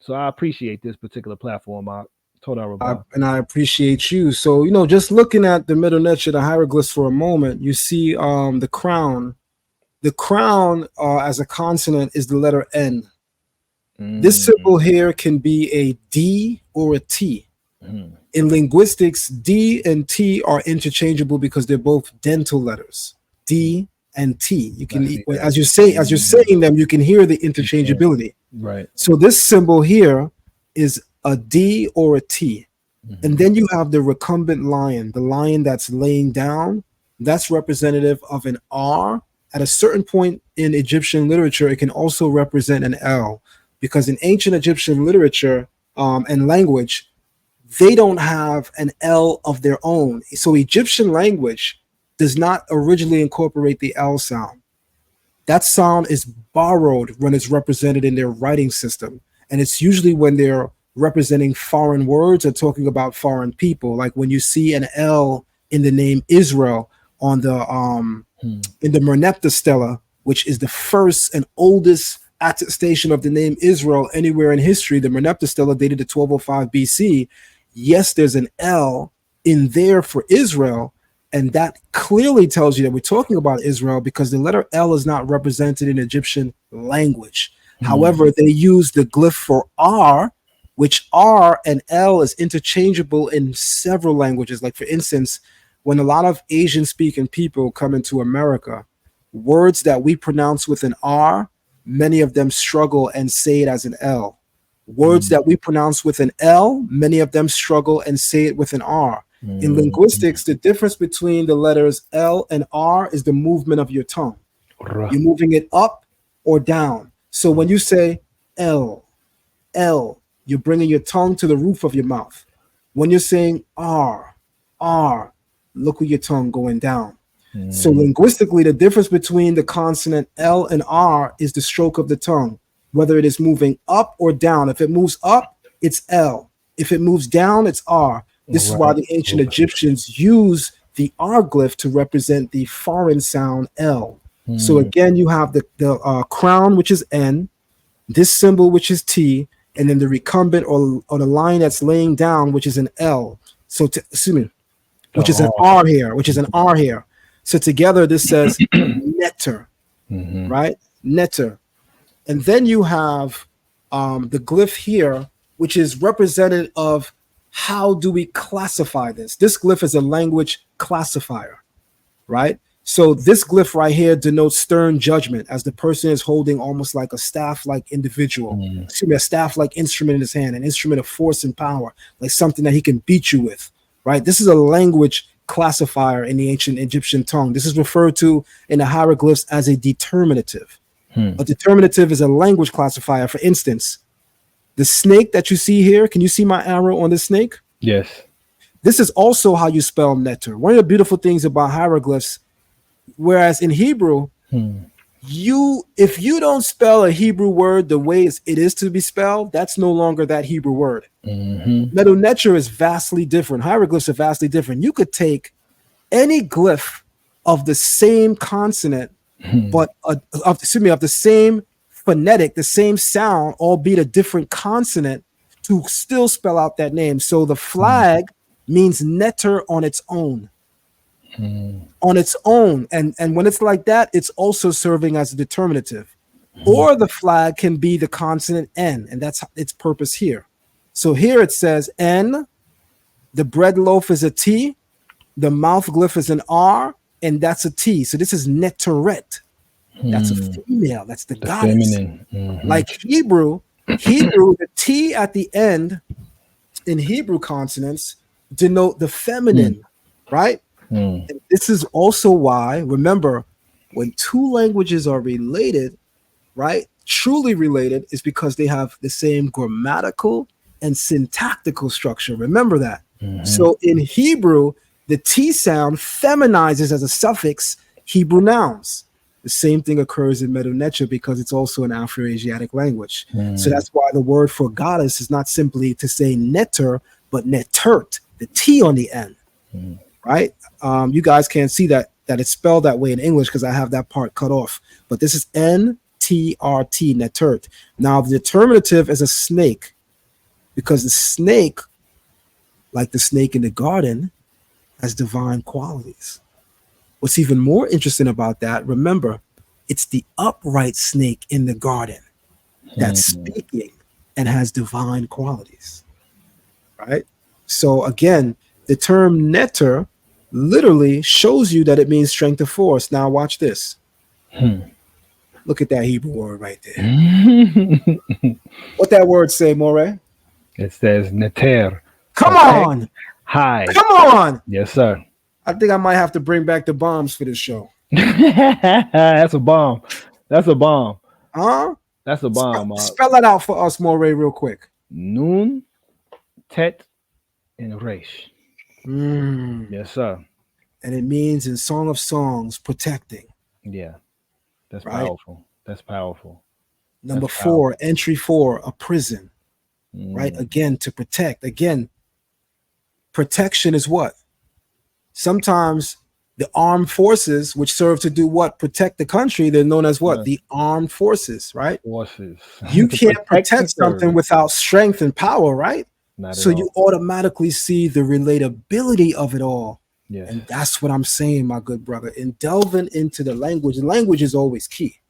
So I appreciate this particular platform. Toda Rabah. And I appreciate you. So, just looking at the Middle Netre, the hieroglyphs for a moment, you see the crown. The crown as a consonant is the letter N. This symbol here can be a D or a T. In linguistics, D and T are interchangeable because they're both dental letters. D and T. You can, as you're saying them, you can hear the interchangeability. Right. So this symbol here is a D or a T. And then you have the recumbent lion, the lion that's laying down. That's representative of an R. At a certain point in Egyptian literature, it can also represent an L, because in ancient Egyptian literature and language, they don't have an L of their own. So Egyptian language does not originally incorporate the L sound. That sound is borrowed when it's represented in their writing system. And it's usually when they're representing foreign words or talking about foreign people. Like when you see an L in the name Israel on the in the Merneptah Stela, which is the first and oldest attestation of the name Israel anywhere in history, the Merneptah Stela dated to 1205 BC. Yes, there's an L in there for Israel, and that clearly tells you that we're talking about Israel because the letter L is not represented in Egyptian language. However, they use the glyph for R, which R and L is interchangeable in several languages. Like, for instance, when a lot of Asian-speaking people come into America, words that we pronounce with an R, many of them struggle and say it as an L. Words that we pronounce with an L, many of them struggle and say it with an R. In linguistics, the difference between the letters L and R is the movement of your tongue. You're moving it up or down. So when you say L, L, you're bringing your tongue to the roof of your mouth. When you're saying R, R, look with your tongue going down. So linguistically, the difference between the consonant L and R is the stroke of the tongue, whether it is moving up or down. If it moves up, it's L. If it moves down, it's R. This is why the ancient Egyptians use the R glyph to represent the foreign sound L. So again, you have the crown, which is N, this symbol, which is T, and then the recumbent or the line that's laying down, which is an L. So, which is an R here, So together, this says netter, right? Netter. And then you have the glyph here, which is representative of how do we classify this? This glyph is a language classifier, right? So this glyph right here denotes stern judgment, as the person is holding almost like a staff-like individual, a staff-like instrument in his hand, an instrument of force and power, like something that he can beat you with, right? This is a language classifier in the ancient Egyptian tongue. This is referred to in the hieroglyphs as a determinative. A determinative is a language classifier. For instance, the snake that you see here, can you see my arrow on the snake? Yes. This is also how you spell netter. One of the beautiful things about hieroglyphs, whereas in Hebrew, if you don't spell a Hebrew word the way it is to be spelled, that's no longer that Hebrew word. Middle Netre is vastly different. Hieroglyphs are vastly different. You could take any glyph of the same consonant, but of the same phonetic, the same sound, albeit a different consonant, to still spell out that name. So the flag means netter on its own. On its own. And when it's like that, it's also serving as a determinative. Or the flag can be the consonant N, and that's its purpose here. So here it says N, the bread loaf is a T, the mouth glyph is an R, and that's a T. So this is netteret. That's a female. That's the goddess. Like Hebrew, the T at the end in Hebrew consonants denote the feminine, right? And this is also why, remember, when two languages are related, right, truly related, is because they have the same grammatical and syntactical structure. Remember that. So in Hebrew, the T sound feminizes as a suffix Hebrew nouns. The same thing occurs in Middle Netre because it's also an Afro-Asiatic language. So that's why the word for goddess is not simply to say netter, but nettert, the T on the end, right? You guys can't see that it's spelled that way in English because I have that part cut off. But this is N, N-E-T-R-T, netert. Now, the determinative is a snake, because the snake, like the snake in the garden, has divine qualities. What's even more interesting about that, remember, it's the upright snake in the garden that's speaking and has divine qualities, right? So again, the term netter literally shows you that it means strength of force. Now watch this. Look at that Hebrew word right there. What that word say, More? It says neter. Come Okay. on. High. Come on. Yes, sir. I think I might have to bring back the bombs for this show. That's a bomb. That's a bomb. Huh? That's a bomb. Spell it out for us, More, real quick. Nun, tet, and resh. Yes, sir. And it means in Song of Songs, protecting. Yeah. That's right? powerful. That's powerful. Number That's 4, entry 4, a prison. Mm. Right? Again, to protect. Again, protection is what? Sometimes the armed forces, which serve to do what? Protect the country, they're known as what? Yeah. The armed forces, right? Forces. You To can't protect something service. without strength and power, right? Not So at you all. automatically see the relatability of it all. Yes. And that's what I'm saying, my good brother. In delving into the language is always key.